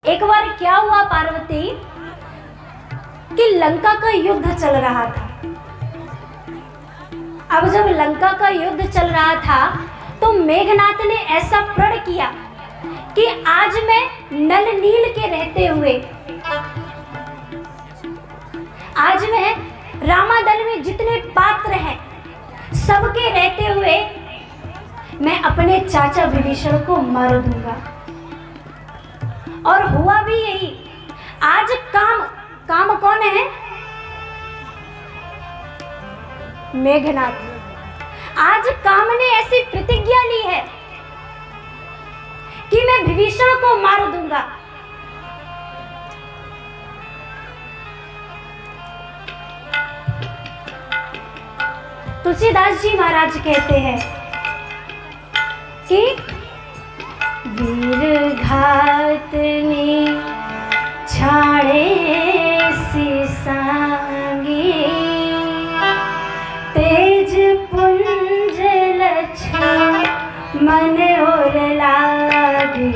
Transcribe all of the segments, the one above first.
एक बार क्या हुआ पार्वती कि लंका का युद्ध चल रहा था। अब जब लंका का युद्ध चल रहा था तो मेघनाथ ने ऐसा प्रण किया कि आज मैं नल नील के रहते हुए, आज मैं रामादल में जितने पात्र हैं सबके रहते हुए मैं अपने चाचा विभीषण को मार दूंगा। और हुआ भी यही। आज काम कौन है? मेघनाथ। आज काम ने ऐसी प्रतिज्ञा ली है कि मैं विभीषण को मार दूंगा। तुलसीदास जी महाराज कहते हैं कि वीर घातनी छाड़े सी सांगी, तेज पुंज लक्ष्मण और लागे,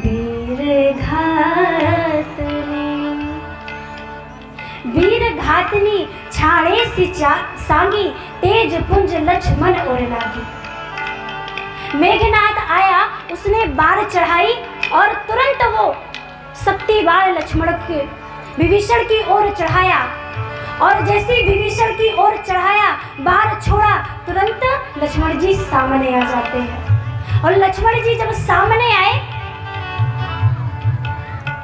वीर घातनी। वीर घातनी छाड़े सी सांगी, तेज पुंज लक्ष्मण और लागे। मेघनाथ आया, उसने बाण चढ़ाई और तुरंत वो शक्ति बाण लक्ष्मण के विभीषण की ओर चढ़ाया। और जैसे विभीषण की ओर चढ़ाया, बाण छोड़ा, तुरंत लक्ष्मण जी सामने आ जाते हैं। और लक्ष्मण जी जब सामने आए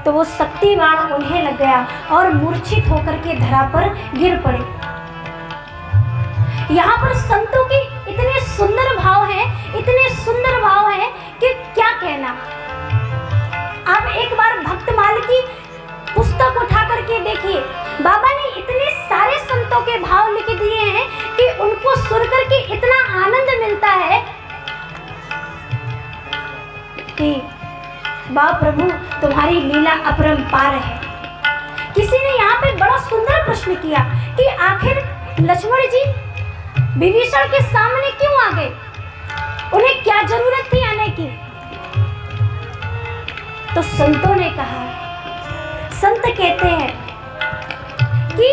तो वो शक्ति बाण उन्हें लग गया और मूर्छित होकर के धरा पर गिर पड़े। यहाँ पर संतों की इतने सुंदर भाव हैं, इतने सुंदर भाव हैं कि क्या कहना। आप एक बार भक्तमाल की पुस्तक उठा करके देखिए, बाबा ने इतने सारे संतों के भाव लिख दिए हैं कि उनको सुन करके इतना आनंद मिलता है कि वाह प्रभु तुम्हारी लीला अपरंपार है। किसी ने यहाँ पे बड़ा सुंदर प्रश्न किया कि आखिर लक्ष्मण जी विभीषण के सामने क्यों आ गए, उन्हें क्या जरूरत थी आने की। तो संतों ने कहा, संत कहते हैं कि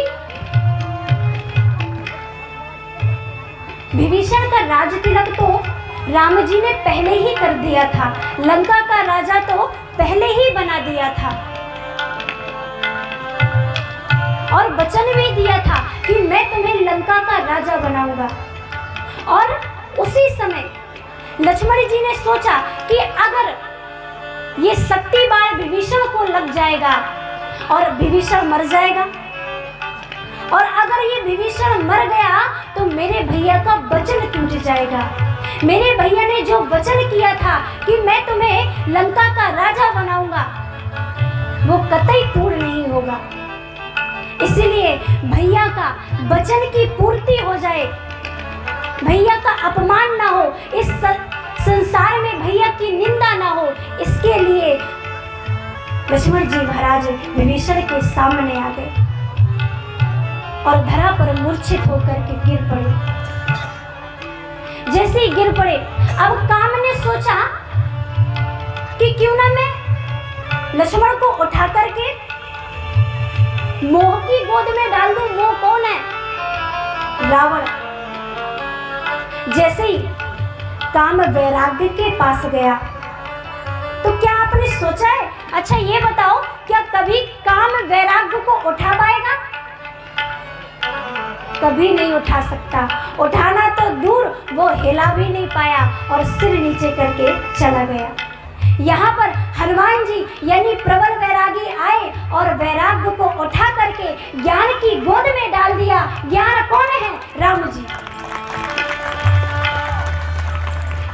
विभीषण का राज तिलक तो राम जी ने पहले ही कर दिया था, लंका का राजा तो पहले ही बना दिया था और वचन भी दिया था कि मैं तुम्हें लंका का राजा बनाऊंगा। और उसी समय लक्ष्मण जी ने सोचा कि अगर ये शक्ति बाण विभीषण को लग जाएगा और विभीषण मर जाएगा, और अगर ये विभीषण मर गया तो मेरे भैया का वचन टूट जाएगा। मेरे भैया ने जो वचन किया था कि मैं तुम्हें लंका का राजा बनाऊंगा, वो कतई पूर्ण नहीं होगा। इसलिए भैया का वचन की पूर्ति हो जाए, भैया का अपमान ना हो, इस संसार में भैया की निंदा ना हो, इसके लिए लक्ष्मण जी महाराज विभीषण के सामने आ गए और धरा पर मूर्छित होकर के गिर पड़े। जैसे ही गिर पड़े, अब काम ने सोचा कि क्यों ना मैं लक्ष्मण को उठा करके मोह की गोद में डाल दूं। मोह कौन है? रावण। जैसे ही काम वैराग्य के पास गया तो क्या आपने सोचा है, अच्छा ये बताओ, क्या कभी काम वैराग्य को उठा पाएगा? कभी नहीं उठा सकता। उठाना तो दूर, वो हिला भी नहीं पाया और सिर नीचे करके चला गया। यहाँ पर हनुमान जी यानी प्रबल वैरागी आए और वैराग्य को उठा करके ज्ञान की गोद में डाल दिया। ज्ञान कौन है? राम जी।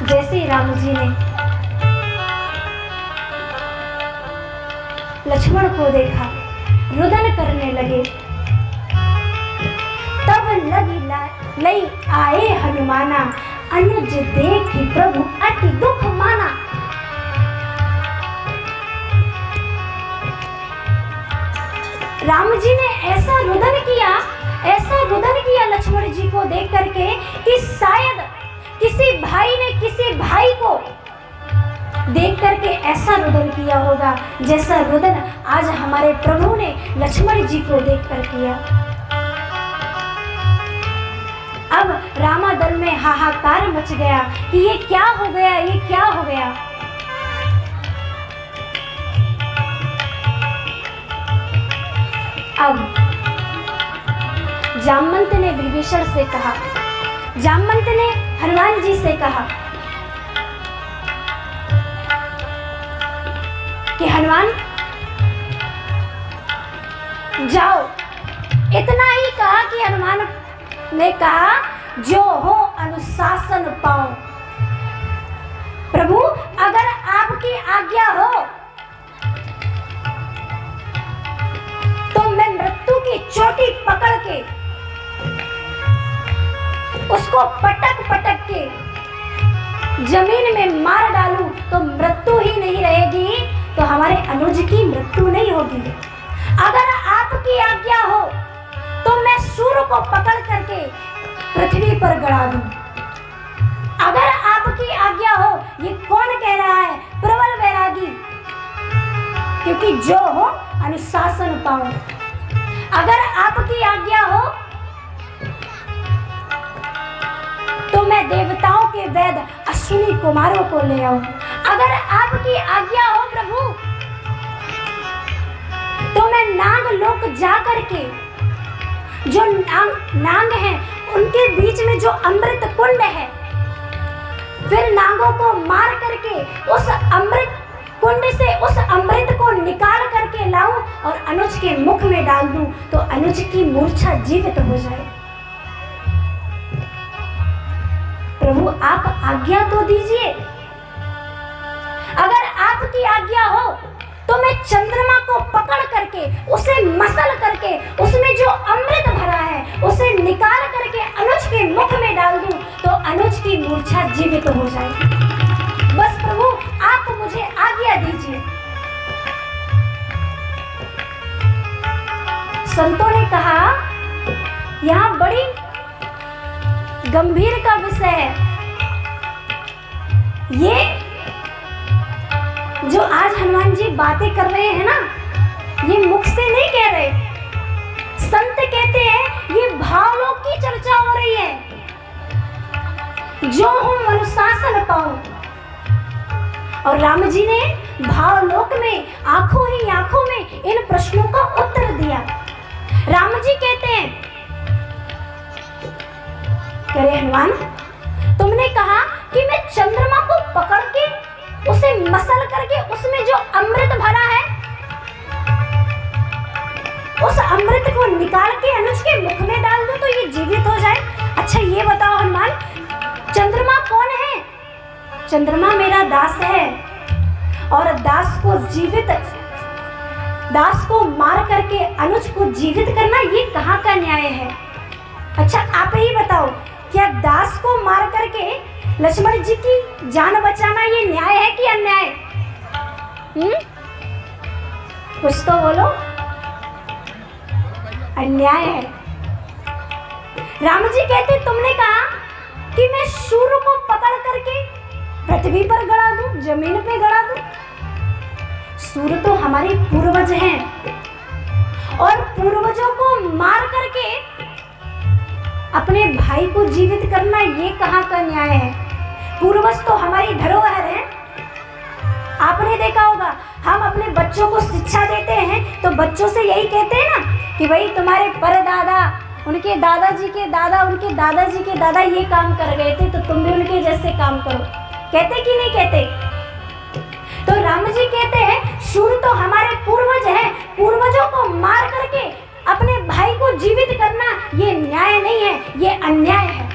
जैसे ही राम जी ने लक्ष्मण को देखा, रुदन करने लगे। तब लई आए हनुमाना, अनुज देखि प्रभु अति दुख माना। राम जी ने ऐसा रुदन किया लक्ष्मण जी को देख करके कि शायद किसी भाई ने किसी भाई को देख करके ऐसा रुदन किया होगा जैसा रुदन आज हमारे प्रभु ने लक्ष्मण जी को देखकर किया। अब रामादल में हाहाकार मच गया कि ये क्या हो गया, ये क्या हो गया। अब जामवंत ने विभीषण से कहा, जामवंत ने हनुमान जी से कहा कि हनुमान जाओ। इतना ही कहा कि हनुमान ने कहा जो हो अनुशासन पाओ। प्रभु अगर आपकी आज्ञा हो तो मैं मृत्यु की चोटी पकड़ के उसको पटक पटक के जमीन में मार डालूं तो मृत्यु ही नहीं रहेगी, तो हमारे अनुज की मृत्यु नहीं होगी। अगर आपकी आज्ञा हो तो मैं सूर्य को पकड़ करके पृथ्वी पर गड़ा दूं। अगर आपकी आज्ञा हो, ये कौन कह रहा है? प्रबल वैरागी, क्योंकि जो हो अनुशासन पाओ। अगर आपकी आज्ञा हो तो मैं देवताओं के वेद अश्विनी कुमारों को ले आऊं। अगर आपकी आज्ञा हो प्रभु तो मैं नाग लोक जा करके जो नाग हैं उनके बीच में जो अमृत कुंड है, फिर नागों को मार करके उस अमृत कुंड से उस अमृत को निकाल करके लाऊं और अनुज के मुख में डाल दूं तो अनुज की मूर्छा जीवित हो जाए। प्रभु आप आज्ञा तो दीजिए। अगर आपकी आज्ञा हो तो मैं चंद्रमा को पकड़ करके उसे मसल करके उसमें जो अमृत भरा है उसे निकाल करके अनुज के मुख में डाल दूं तो अनुज की मूर्छा जीवित हो जाए। बस प्रभु आप मुझे आज्ञा दीजिए। संतों ने कहा यहाँ बड़ी गंभीर का विषय है। ये जो आज हनुमान जी बातें कर रहे हैं ना, ये मुख से नहीं कह रहे। संत कहते हैं ये भावलोक की चर्चा हो रही है। जो हूं अनुशासन पाऊं। और राम जी ने भावलोक में आंखों ही आंखों में इन प्रश्नों का उत्तर दिया। राम जी कहते हैं, करे हनुमान तुमने कहा कि मैं चंद्रमा को पकड़ के उसे मसल करके उसमें जो अमृत भरा है उस अमृत को निकाल के अनुज के मुख में डाल दूं तो ये जीवित हो जाए। अच्छा ये बताओ हनुमान, चंद्रमा कौन है? चंद्रमा मेरा दास है और दास को मार करके अनुज को जीवित करना ये कहाँ का न्याय है? अच्छा आप ही बताओ, क्या दास को मार करके लक्ष्मण जी की जान बचाना ये न्याय है कि अन्याय? कुछ तो बोलो। अन्याय है। राम जी कहते तुमने कहा कि मैं सूर्य को पकड़ करके पृथ्वी पर गड़ा दूं, जमीन पे गड़ा दूं। सूर्य तो हमारे पूर्वज हैं और पूर्वजों को मार करके अपने भाई को जीवित करना ये कहाँ का न्याय है? पूर्वज तो हमारी धरोहर है। आपने देखा होगा हम अपने बच्चों को शिक्षा देते हैं तो बच्चों से यही कहते हैं ना कि भाई तुम्हारे परदादा, उनके दादाजी के दादा, उनके दादाजी के दादा ये काम कर गए थे तो तुम भी उनके जैसे काम करो। कहते कि नहीं कहते? तो राम जी कहते हैं सूर्य तो हमारे पूर्वज हैं, पूर्वजों को मार करके अपने भाई को जीवित करना ये न्याय नहीं है, ये अन्याय है।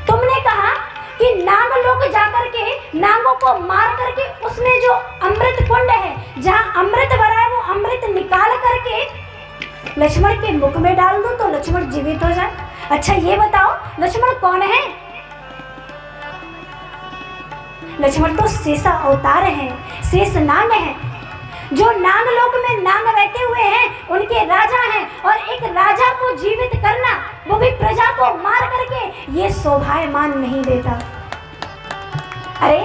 तुमने कहा कि नाग लोग जाकर के नागों को मार करके उसमें जो अमृत कुंड है जहाँ अमृत भरा है वो अमृत निकाल करके लक्ष्मण के मुख में डाल दो तो लक्ष्मण जीवित हो जाए। अच्छा ये बताओ लक्ष्मण कौन है? लक्ष्मण तो शेषा अवतार है, शेष नाग है। जो नाग लोक में नाग बैठे हुए हैं उनके राजा हैं और एक राजा को जीवित करना वो भी प्रजा को मार करके ये शोभायमान नहीं देता। अरे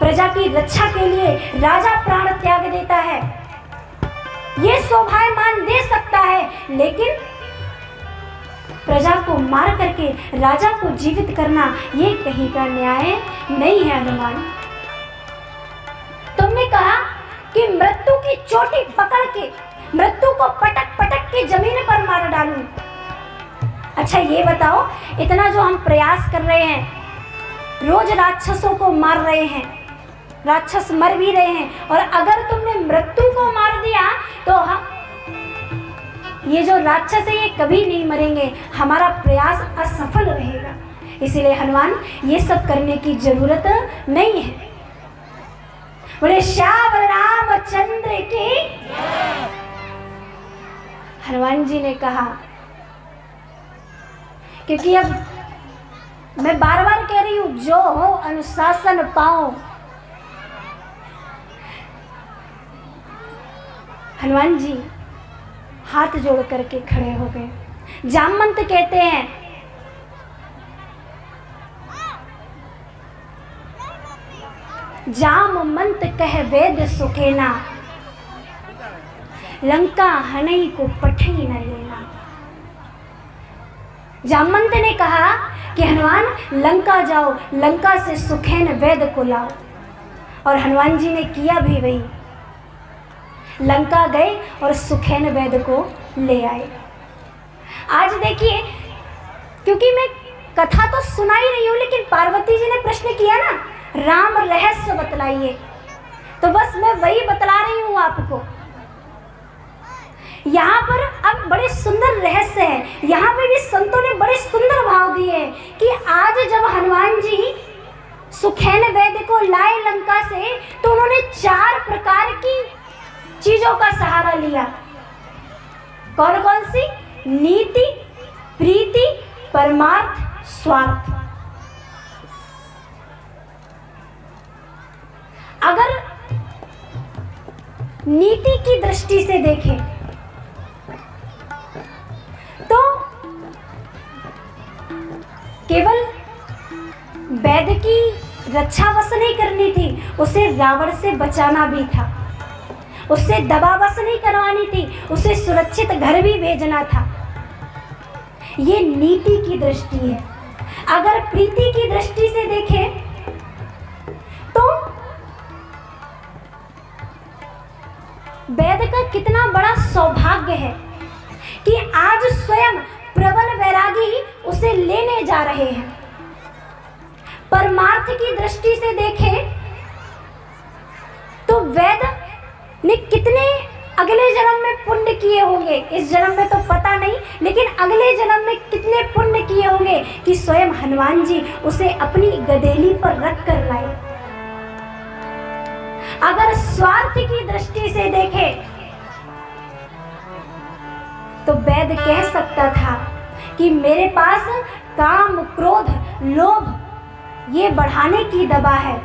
प्रजा की रक्षा के लिए राजा प्राण त्याग देता है, ये शोभायमान दे सकता है, लेकिन प्रजा को मार करके राजा को जीवित करना ये कहीं का न्याय नहीं है। हनुमान, तुमने कहा कि मृत्यु की चोटी पकड़ के मृत्यु को पटक पटक के जमीन पर मार डालूं। अच्छा ये बताओ, इतना जो हम प्रयास कर रहे हैं, रोज राक्षसों को मार रहे हैं, राक्षस मर भी रहे हैं, और अगर तुमने मृत्यु को मार दिया तो हम ये जो राक्षस है ये कभी नहीं मरेंगे, हमारा प्रयास असफल रहेगा। इसलिए हनुमान, ये सब करने की जरूरत नहीं है। बोले श्याम रामचंद्र की। हनुमान जी ने कहा, क्योंकि अब मैं बार बार कह रही हूं, जो हो अनुशासन पाओ। हनुमान जी हाथ जोड़ करके खड़े हो गए। जामवंत कहते हैं, जामवंत कह वेद सुखेना, लंका हनई को पठई न लेना। जामवंत ने कहा कि हनुमान लंका जाओ, लंका से सुखैन वेद को लाओ, और हनुमान जी ने किया भी वही, लंका गए और सुखैन वेद को ले आए। आज देखिए, क्योंकि मैं कथा तो सुना ही रही हूँ, लेकिन पार्वती जी ने प्रश्न किया ना, राम रहस्य बतलाइए, तो बस मैं वही बतला रही हूँ आपको। यहाँ पर अब बड़े सुंदर रहस्य है, यहाँ पे भी संतों ने बड़े सुंदर भाव दिए हैं कि आज जब हनुमान जी सुखैन वेद को लाए लंका से, तो उन्होंने 4 प्रकार की चीजों का सहारा लिया। कौन कौन सी? नीति, प्रीति, परमार्थ, स्वार्थ। अगर नीति की दृष्टि से देखें तो केवल वैद की रक्षा बस नहीं करनी थी, उसे रावण से बचाना भी था, उससे दबा बस नहीं करवानी थी, उसे सुरक्षित घर भी भेजना था। ये नीति की दृष्टि है। अगर प्रीति की दृष्टि से देखें तो वेद का कितना बड़ा सौभाग्य है कि आज स्वयं प्रबल वैरागी उसे लेने जा रहे हैं। परमार्थ की दृष्टि से देखें तो वेद ने कितने अगले जन्म में पुण्य किए होंगे, इस जन्म में तो पता नहीं, लेकिन अगले जन्म में कितने पुण्य किए होंगे कि स्वयं हनुमान जी उसे अपनी गदेली पर रख कर लाए। अगर स्वार्थ की दृष्टि से देखें तो वेद कह सकता था कि मेरे पास काम, क्रोध, लोभ ये बढ़ाने की दवा है,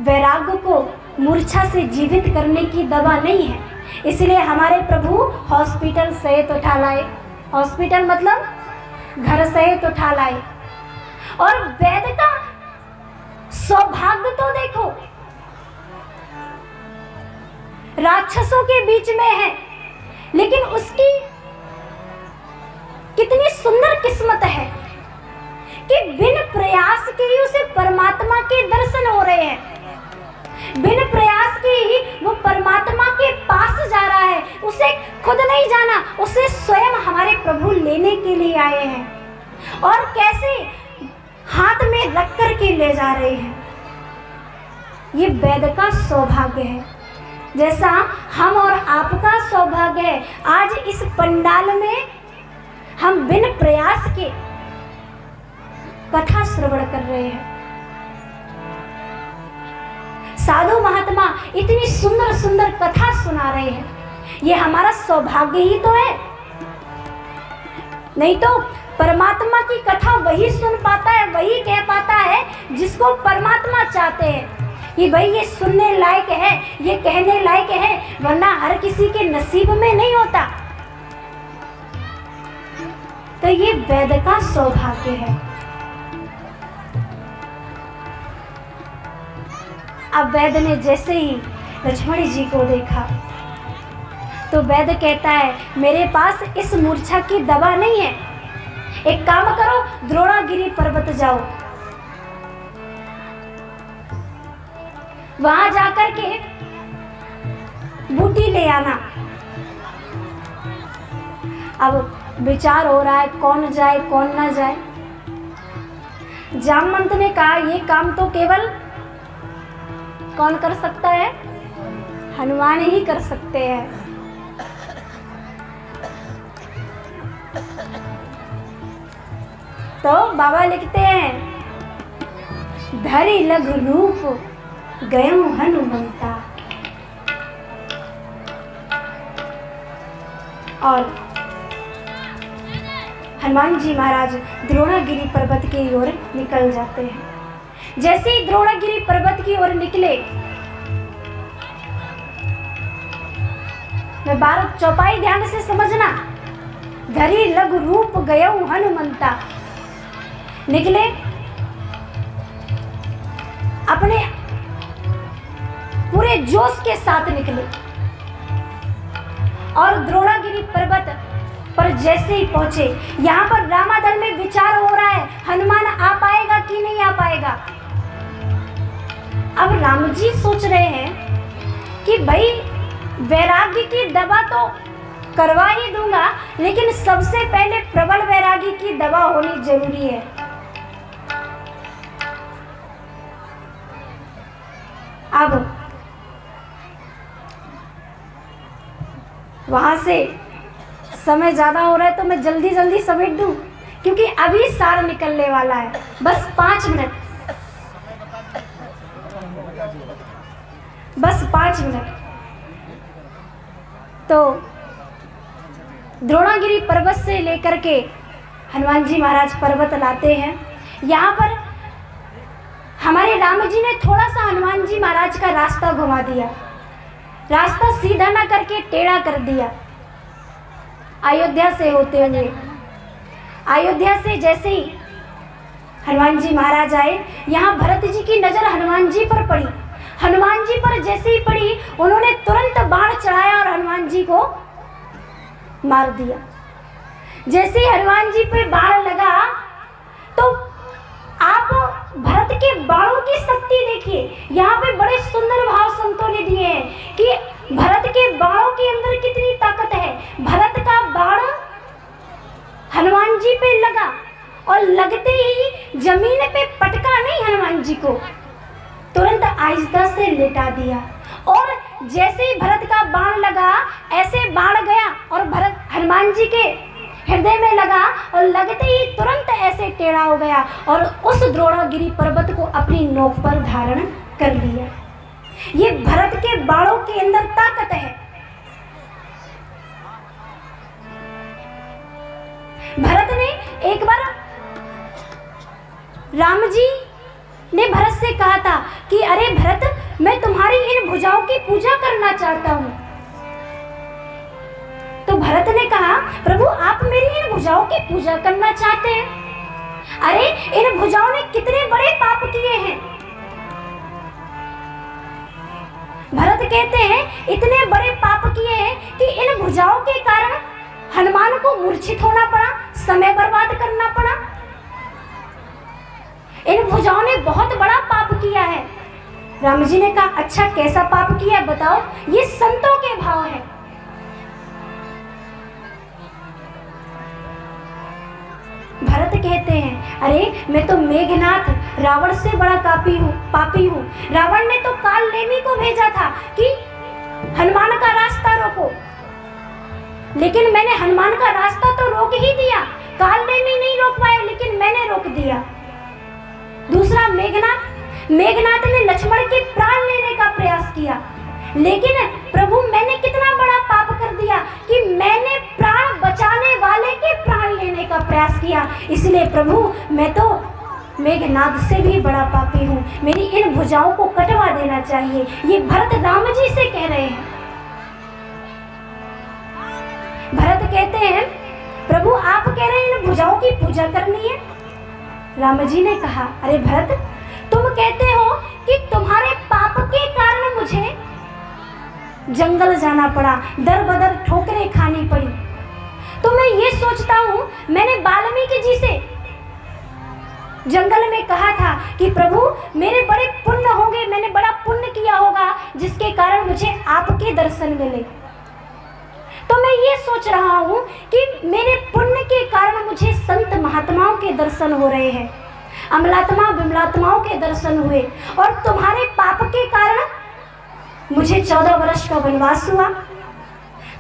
वैराग्य को मूर्छा से जीवित करने की दवा नहीं है। इसलिए हमारे प्रभु हॉस्पिटल सहित उठा लाए। हॉस्पिटल मतलब घर सहित उठा लाए। और वेद का सौभाग्य तो देखो, राक्षसों के बीच में है, लेकिन उसकी कितनी सुंदर किस्मत है कि बिन प्रयास के ही उसे परमात्मा के दर्शन हो रहे हैं। बिन प्रयास के ही वो परमात्मा के पास जा रहा है। उसे खुद नहीं जाना, उसे स्वयं हमारे प्रभु लेने के लिए आए हैं। और कैसे हाथ में रख कर के ले जा रहे हैं। ये वेद का सौभाग्य है, जैसा हम और आपका सौभाग्य है। आज इस पंडाल में हम बिन प्रयास के कथा श्रवण कर रहे हैं। साधु महात्मा इतनी सुंदर सुंदर कथा सुना रहे हैं, ये हमारा सौभाग्य ही तो है। नहीं तो परमात्मा की कथा वही सुन पाता है, वही कह पाता है जिसको परमात्मा चाहते हैं कि भाई ये सुनने लायक है, ये कहने लायक है, वरना हर किसी के नसीब में नहीं होता। तो ये वेद का सौभाग्य है। अब वैद्य ने जैसे ही लक्ष्मण जी को देखा तो वैद्य कहता है, मेरे पास इस मूर्छा की दवा नहीं है, एक काम करो, द्रोणागिरी पर्वत जाओ, वहां जाकर के बूटी ले आना। अब विचार हो रहा है कौन जाए कौन ना जाए। जामवंत ने कहा, ये काम तो केवल कौन कर सकता है? हनुमान ही कर सकते हैं। तो बाबा लिखते हैं, धरि लघु रूप गयो हनुमंता। और हनुमान जी महाराज द्रोणागिरी पर्वत की ओर निकल जाते हैं। जैसे ही द्रोणागिरी पर्वत की ओर निकले, मैं बारह चौपाई ध्यान से समझना, धरि लघु रूप गयो हनुमंता, निकले, अपने पूरे जोश के साथ निकले और द्रोणागिरी पर्वत पर जैसे ही पहुंचे, यहाँ पर रामादल में विचार हो रहा है, हनुमान आ पाएगा कि नहीं आ पाएगा। अब राम जी सोच रहे हैं कि भाई वैराग्य की दवा तो करवा ही दूंगा, लेकिन सबसे पहले प्रबल वैरागी की दवा होनी जरूरी है। अब वहां से समय ज्यादा हो रहा है तो मैं जल्दी जल्दी समेट दूं, क्योंकि अभी सार निकलने वाला है, बस 5 मिनट, बस 5 मिनट। तो द्रोणागिरी पर्वत से लेकर के हनुमान जी महाराज पर्वत लाते हैं। यहाँ पर हमारे राम जी ने थोड़ा सा हनुमान जी महाराज का रास्ता घुमा दिया, रास्ता सीधा ना करके टेढ़ा कर दिया। अयोध्या से होते हुए, अयोध्या से जैसे ही हनुमान जी महाराज आए, यहाँ भरत जी की नजर हनुमान जी पर पड़ी। हनुमान जी पर जैसे ही पड़ी, उन्होंने तुरंत बाण चढ़ाया और हनुमान जी को मार दिया। जैसे ही हनुमान जी पे बाण लगा तो आप भरत के बाणों की शक्ति देखिए। यहाँ पे बड़े सुंदर भाव संतों ने दिए हैं कि भरत के बाणों के अंदर कितनी ताकत है। भरत का बाण हनुमान जी पे लगा और लगते ही जमीन पे पटका नहीं, हनुमान जी को तुरंत आहिस्ता से लेटा दिया। और जैसे ही भरत का बाण लगा, ऐसे बाण गया और भरत हनुमान जी के हृदय में लगा और लगते ही तुरंत ऐसे टेढ़ा हो गया और उस द्रोणागिरी पर्वत को अपनी नोक पर धारण कर लिया। ये भरत के बाणों के अंदर ताकत है। भरत ने एक बार, राम जी ने भरत से कहा था कि अरे भरत, मैं तुम्हारी इन भुजाओं की पूजा करना चाहता हूं। तो भरत ने कहा, प्रभु आप मेरी इन भुजाओं की पूजा करना चाहते हैं? अरे इन भुजाओं ने कितने बड़े पाप किए हैं। भरत कहते हैं इतने बड़े पाप किए हैं कि इन भुजाओं के कारण हनुमान को मूर्छित होना पड़ा, समय बर्बाद करना पड़ा। इन भुजाओं ने बहुत बड़ा पाप किया है। राम जी ने कहा, अच्छा कैसा पाप किया बताओ? ये संतों के भाव है। भरत कहते हैं, अरे मैं तो मेघनाथ रावण से बड़ा पापी हूँ। रावण ने तो काल नेमी को भेजा था कि हनुमान का रास्ता रोको, लेकिन मैंने हनुमान का रास्ता तो रोक ही दिया। काल नेमी नहीं रोक पाया, लेकिन मैंने रोक दिया। दूसरा मेघनाथ ने लक्ष्मण के प्राण लेने का प्रयास किया, लेकिन प्रभु मैंने कितना बड़ा पाप कर दिया कि मैंने प्राण बचाने वाले के प्राण लेने का प्रयास किया। इसलिए प्रभु मैं तो मेघनाथ से भी बड़ा पापी हूँ, मेरी इन भुजाओं को कटवा देना चाहिए। ये भरत राम जी से कह रहे हैं। भरत कहते हैं, प्रभु आप कह रहे हैं इन भुजाओं की पूजा करनी है। राम जी ने कहा, अरे भरत तुम कहते हो कि तुम्हारे पाप के कारण मुझे जंगल जाना पड़ा, दर बदर ठोकरें खानी पड़ी। तो मैं ये सोचता हूँ, मैंने वाल्मीकि जी से जंगल में कहा था कि प्रभु मेरे बड़े पुण्य होंगे, मैंने बड़ा पुण्य किया होगा जिसके कारण मुझे आपके दर्शन मिले। तो मैं ये सोच रहा हूँ कि मेरे पुण्य के कारण मुझे संत महात्माओं के दर्शन हो रहे हैं, अमलात्मा विमलात्माओं के दर्शन हुए, और तुम्हारे पाप के कारण मुझे 14 वर्ष का वनवास हुआ।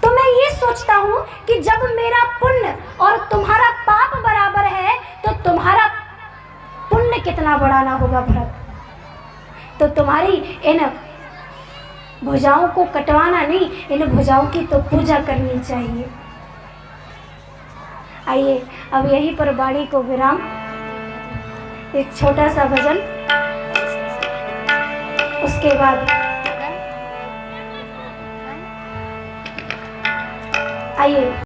तो मैं ये सोचता हूँ कि जब मेरा पुण्य और तुम्हारा पाप बराबर है तो तुम्हारा पुण्य कितना बड़ा ना होगा भरत। तो तुम्हारी इन भुजाओं को कटवाना नहीं, इन भुजाओं की तो पूजा करनी चाहिए। आइए अब यहीं पर वाणी को विराम, एक छोटा सा भजन, उसके बाद आइए